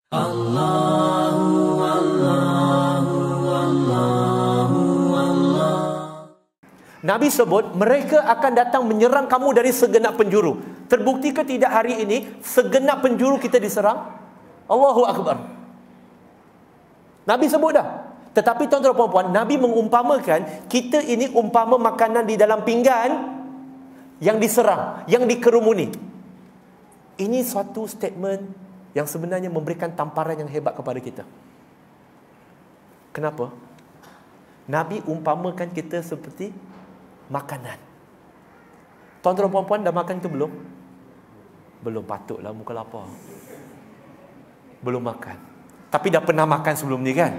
Allahu Allahu Allahu Allah. Nabi sebut mereka akan datang menyerang kamu dari segenap penjuru. Terbukti ke tidak hari ini segenap penjuru kita diserang? Allahu Akbar. Nabi sebut dah. Tetapi tuan-tuan dan puan-puan, Nabi mengumpamakan kita ini umpama makanan di dalam pinggan yang diserang, yang dikerumuni. Ini suatu statement yang sebenarnya memberikan tamparan yang hebat kepada kita. Kenapa? Nabi umpamakan kita seperti makanan. Tuan-tuan dan puan-puan dah makan ke belum? Belum, patutlah muka lapar. Belum makan. Tapi dah pernah makan sebelum ni kan?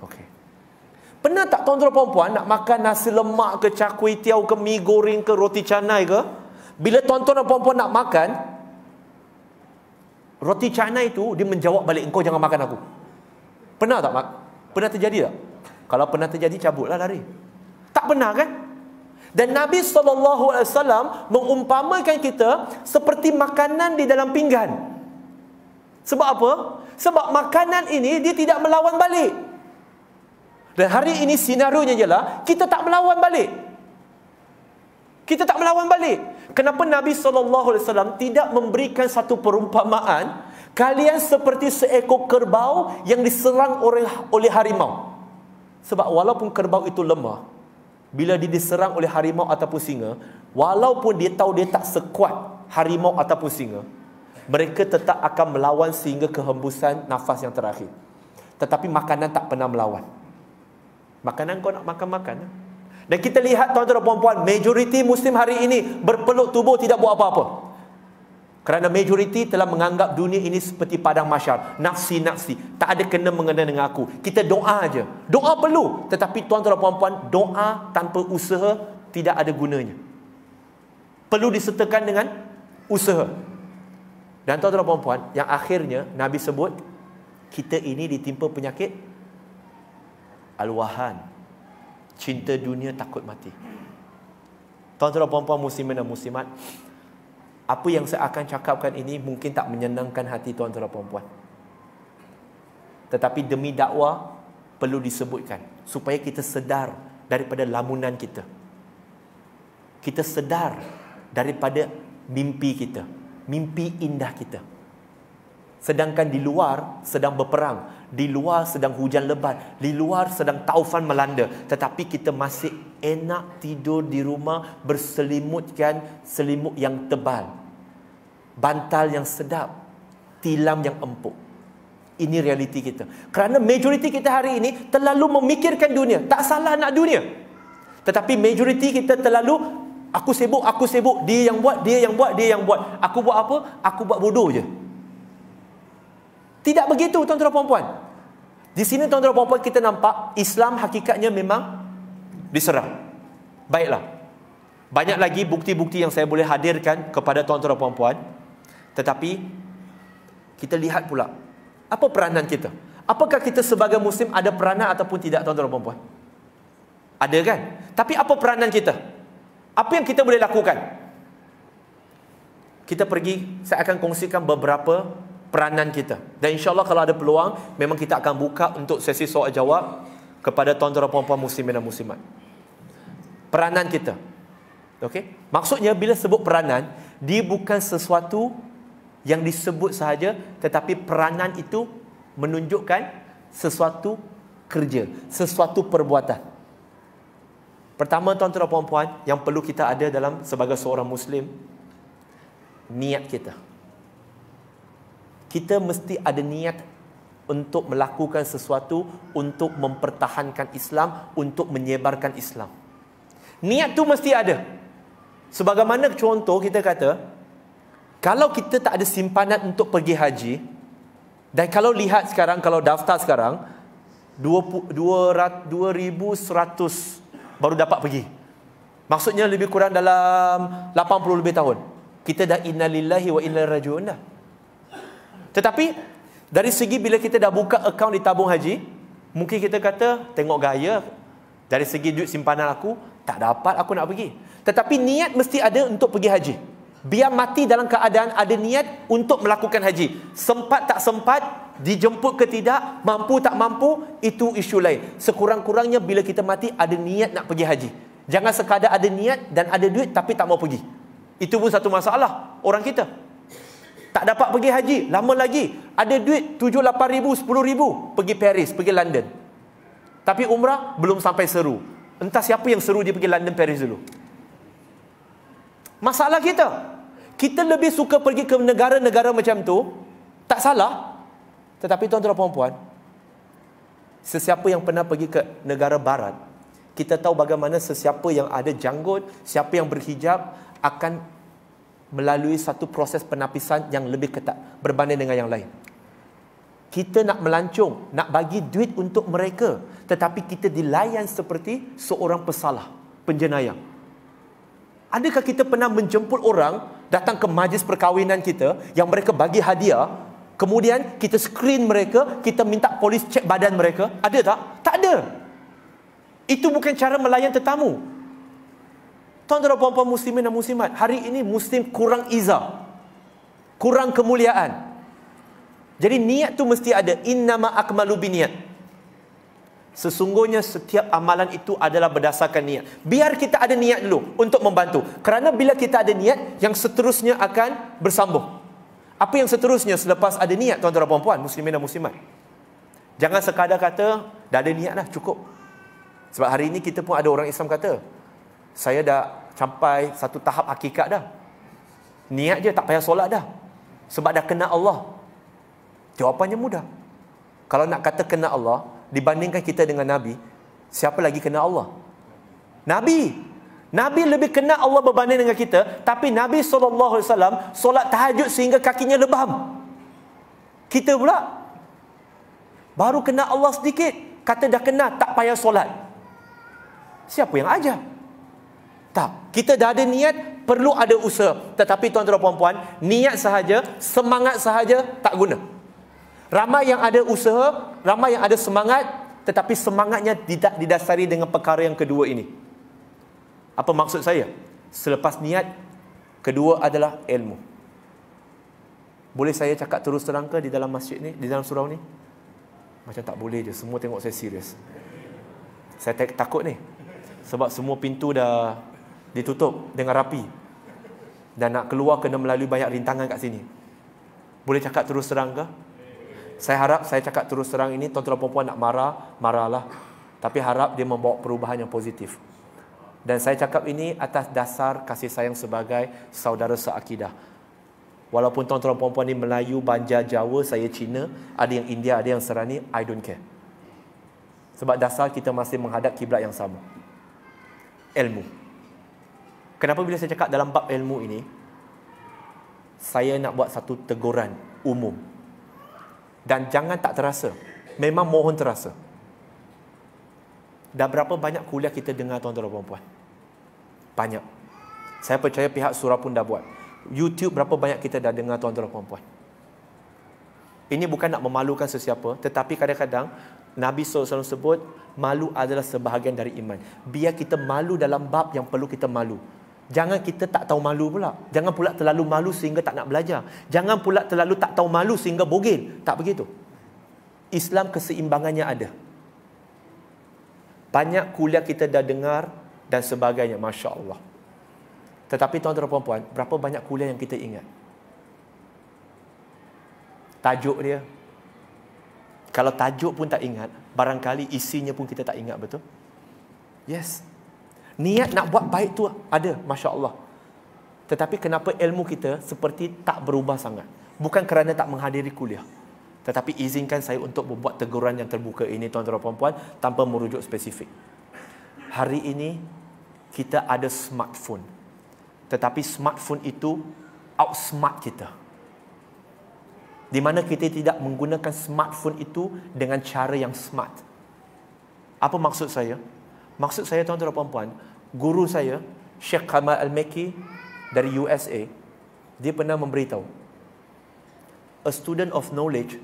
Okey. Pernah tak tuan-tuan dan puan-puan nak makan nasi lemak ke, char kway teow ke, mi goreng ke, roti canai ke? Bila tuan-tuan dan puan-puan nak makan, roti canai itu dia menjawab balik, engkau jangan makan aku. Pernah tak, Mak? Pernah terjadi tak? Kalau pernah terjadi, cabutlah lari. Tak pernah kan? Dan Nabi SAW mengumpamakan kita seperti makanan di dalam pinggan. Sebab apa? Sebab makanan ini dia tidak melawan balik. Dan hari ini senarionya ialah kita tak melawan balik. Kita tak melawan balik. Kenapa Nabi SAW tidak memberikan satu perumpamaan, kalian seperti seekor kerbau yang diserang oleh harimau. Sebab walaupun kerbau itu lemah, bila dia diserang oleh harimau ataupun singa, walaupun dia tahu dia tak sekuat harimau ataupun singa, mereka tetap akan melawan sehingga kehembusan nafas yang terakhir. Tetapi makanan tak pernah melawan. Makanan kau nak makan-makan. Dan kita lihat tuan-tuan dan puan-puan, majoriti Muslim hari ini berpeluk tubuh tidak buat apa-apa. Kerana majoriti telah menganggap dunia ini seperti padang mahsyar, nafsi-nafsi, tak ada kena mengena dengan aku. Kita doa aja. Doa perlu, tetapi tuan-tuan dan puan-puan, doa tanpa usaha tidak ada gunanya. Perlu disertakan dengan usaha. Dan tuan-tuan dan puan-puan, yang akhirnya Nabi sebut kita ini ditimpa penyakit al-wahan. Cinta dunia, takut mati. Tuan-tuan dan puan-puan muslimin dan muslimat, apa yang saya akan cakapkan ini mungkin tak menyenangkan hati tuan-tuan dan puan-puan. Tetapi demi dakwah perlu disebutkan supaya kita sedar daripada lamunan kita. Kita sedar daripada mimpi kita, mimpi indah kita. Sedangkan di luar sedang berperang, di luar sedang hujan lebat, di luar sedang taufan melanda, tetapi kita masih enak tidur di rumah berselimutkan selimut yang tebal, bantal yang sedap, tilam yang empuk. Ini realiti kita. Kerana majoriti kita hari ini terlalu memikirkan dunia. Tak salah nak dunia, tetapi majoriti kita terlalu aku sibuk, dia yang buat. Aku buat apa? Aku buat bodoh je. Tidak begitu tuan-tuan dan puan-puan. Di sini tuan-tuan dan puan-puan kita nampak Islam hakikatnya memang diserang. Baiklah. Banyak lagi bukti-bukti yang saya boleh hadirkan kepada tuan-tuan dan puan-puan. Tetapi kita lihat pula apa peranan kita. Apakah kita sebagai Muslim ada peranan ataupun tidak tuan-tuan dan puan-puan? Ada kan? Tapi apa peranan kita? Apa yang kita boleh lakukan? Kita pergi, saya akan kongsikan beberapa peranan kita. Dan insyaAllah kalau ada peluang, memang kita akan buka untuk sesi soal jawab kepada tuan-tuan dan puan-puan muslimin dan muslimat. Peranan kita. Okey? Maksudnya bila sebut peranan, dia bukan sesuatu yang disebut sahaja, tetapi peranan itu menunjukkan sesuatu kerja, sesuatu perbuatan. Pertama tuan-tuan dan puan-puan, yang perlu kita ada dalam sebagai seorang Muslim, niat kita. Kita mesti ada niat untuk melakukan sesuatu, untuk mempertahankan Islam, untuk menyebarkan Islam. Niat tu mesti ada. Sebagaimana contoh kita kata, kalau kita tak ada simpanan untuk pergi haji, dan kalau lihat sekarang, kalau daftar sekarang 2,100 baru dapat pergi. Maksudnya lebih kurang dalam 80 lebih tahun. Kita dah inna lillahi wa inna ilaihi raji'un dah. Tetapi dari segi bila kita dah buka akaun di tabung haji, mungkin kita kata tengok gaya, dari segi duit simpanan aku tak dapat, aku nak pergi. Tetapi niat mesti ada untuk pergi haji. Biar mati dalam keadaan ada niat untuk melakukan haji. Sempat tak sempat, dijemput ke tidak, mampu tak mampu, itu isu lain. Sekurang-kurangnya bila kita mati ada niat nak pergi haji. Jangan sekadar ada niat dan ada duit tapi tak mau pergi. Itu pun satu masalah orang kita. Tak dapat pergi haji, lama lagi. Ada duit 7, 8 ribu, 10 ribu, pergi Paris, pergi London. Tapi umrah belum sampai seru. Entah siapa yang seru dia pergi London, Paris dulu. Masalah kita lebih suka pergi ke negara-negara macam tu. Tak salah. Tetapi tuan-tuan dan puan-puan, sesiapa yang pernah pergi ke negara barat, kita tahu bagaimana sesiapa yang ada janggut, siapa yang berhijab akan melalui satu proses penapisan yang lebih ketat berbanding dengan yang lain. Kita nak melancong, nak bagi duit untuk mereka, tetapi kita dilayan seperti seorang pesalah, penjenayah. Adakah kita pernah menjemput orang datang ke majlis perkahwinan kita yang mereka bagi hadiah, kemudian kita screen mereka, kita minta polis cek badan mereka? Ada tak? Tak ada. Itu bukan cara melayan tetamu. Tuan-tuan dan puan-puan muslimin dan muslimat, hari ini Muslim kurang izah, kurang kemuliaan. Jadi niat tu mesti ada. Innama akmalu biniat. Sesungguhnya setiap amalan itu adalah berdasarkan niat. Biar kita ada niat dulu untuk membantu. Kerana bila kita ada niat, yang seterusnya akan bersambung. Apa yang seterusnya selepas ada niat, tuan-tuan dan puan-puan muslimin dan muslimat? Jangan sekadar kata dah ada niat dah, cukup. Sebab hari ini kita pun ada orang Islam kata, saya dah sampai satu tahap hakikat dah. Niat je, tak payah solat dah. Sebab dah kenal Allah. Jawapannya mudah. Kalau nak kata kenal Allah, dibandingkan kita dengan Nabi, siapa lagi kenal Allah? Nabi. Nabi lebih kenal Allah berbanding dengan kita. Tapi Nabi SAW solat tahajud sehingga kakinya lebam. Kita pula baru kenal Allah sedikit, kata dah kenal, tak payah solat. Siapa yang ajar? Tak. Kita dah ada niat, perlu ada usaha. Tetapi tuan-tuan dan puan-puan, niat sahaja, semangat sahaja tak guna. Ramai yang ada usaha, ramai yang ada semangat, tetapi semangatnya tidak didasari dengan perkara yang kedua ini. Apa maksud saya? Selepas niat, kedua adalah ilmu. Boleh saya cakap terus terang ke di dalam masjid ni, di dalam surau ni? Macam tak boleh je, semua tengok saya serius. Saya takut ni. Sebab semua pintu dah ditutup dengan rapi. Dan nak keluar kena melalui banyak rintangan kat sini. Boleh cakap terus terang ke? Saya harap saya cakap terus terang ini, tuan-tuan dan puan-puan nak marah, marahlah. Tapi harap dia membawa perubahan yang positif. Dan saya cakap ini atas dasar kasih sayang sebagai saudara seakidah. Walaupun tuan-tuan dan puan-puan ni Melayu, Banjar, Jawa, saya Cina, ada yang India, ada yang Serani, I don't care. Sebab dasar kita masih menghadap kiblat yang sama. Ilmu. Kenapa bila saya cakap dalam bab ilmu ini, saya nak buat satu teguran umum. Dan jangan tak terasa. Memang mohon terasa. Dah berapa banyak kuliah kita dengar tuan-tuan dan puan-puan? Banyak. Saya percaya pihak surau pun dah buat. YouTube berapa banyak kita dah dengar tuan-tuan dan puan-puan? Ini bukan nak memalukan sesiapa, tetapi kadang-kadang Nabi SAW sebut, malu adalah sebahagian dari iman. Biar kita malu dalam bab yang perlu kita malu. Jangan kita tak tahu malu pula. Jangan pula terlalu malu sehingga tak nak belajar. Jangan pula terlalu tak tahu malu sehingga bogel. Tak begitu. Islam keseimbangannya ada. Banyak kuliah kita dah dengar dan sebagainya. Masya Allah. Tetapi tuan-tuan dan puan-puan, berapa banyak kuliah yang kita ingat? Tajuk dia. Kalau tajuk pun tak ingat, barangkali isinya pun kita tak ingat, betul? Yes. Niat nak buat baik tu ada, Masya Allah. Tetapi kenapa ilmu kita seperti tak berubah sangat? Bukan kerana tak menghadiri kuliah. Tetapi izinkan saya untuk membuat teguran yang terbuka ini, tuan-tuan dan puan-puan, tanpa merujuk spesifik. Hari ini, kita ada smartphone. Tetapi smartphone itu outsmart kita. Di mana kita tidak menggunakan smartphone itu dengan cara yang smart. Apa maksud saya? Maksud saya, tuan-tuan dan puan-puan, guru saya, Syekh Kamal Al-Mekki dari USA, dia pernah memberitahu, a student of knowledge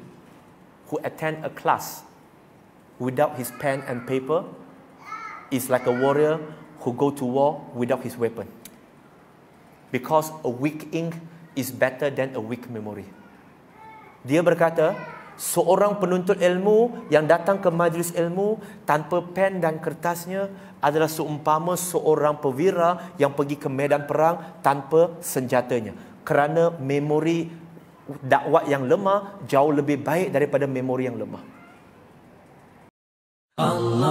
who attend a class without his pen and paper is like a warrior who go to war without his weapon. Because a weak ink is better than a weak memory. Dia berkata, seorang penuntut ilmu yang datang ke majlis ilmu tanpa pen dan kertasnya adalah seumpama seorang perwira yang pergi ke medan perang tanpa senjatanya. Kerana memori dakwah yang lemah jauh lebih baik daripada memori yang lemah. Allah